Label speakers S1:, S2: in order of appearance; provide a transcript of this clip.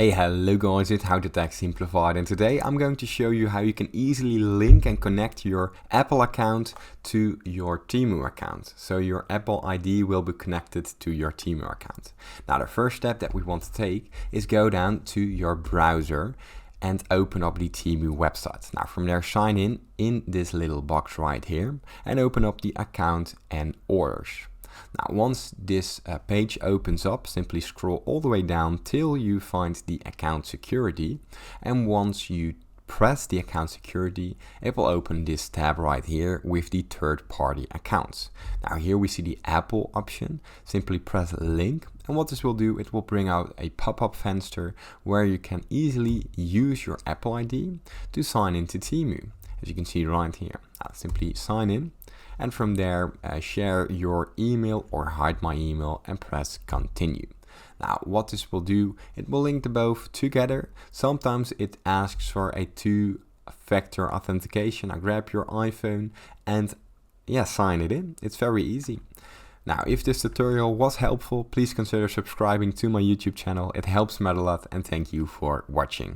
S1: Hey, hello guys, it's How to Tech Simplified, and today I'm going to show you how you can easily link and connect your Apple account to your TEMU account. So your Apple ID will be connected to your TEMU account. Now the first step that we want to take is go down to your browser and open up the TEMU website. Now from there, sign in this little box right here and open up the account and orders. Now once this page opens up, simply scroll all the way down till you find the account security, and once you press the account security, it will open this tab right here with the third-party accounts. Now here we see the Apple option. Simply press link, and what this will do, it will bring out a pop-up fenster where you can easily use your Apple ID to sign into TEMU. As you can see right here, simply sign in, and from there share your email or hide my email and press continue. Now what this will do, it will link the both together. Sometimes it asks for a two-factor authentication. Now grab your iPhone and sign it in. It's very easy. Now if this tutorial was helpful, please consider subscribing to my YouTube channel. It helps me out a lot, and thank you for watching.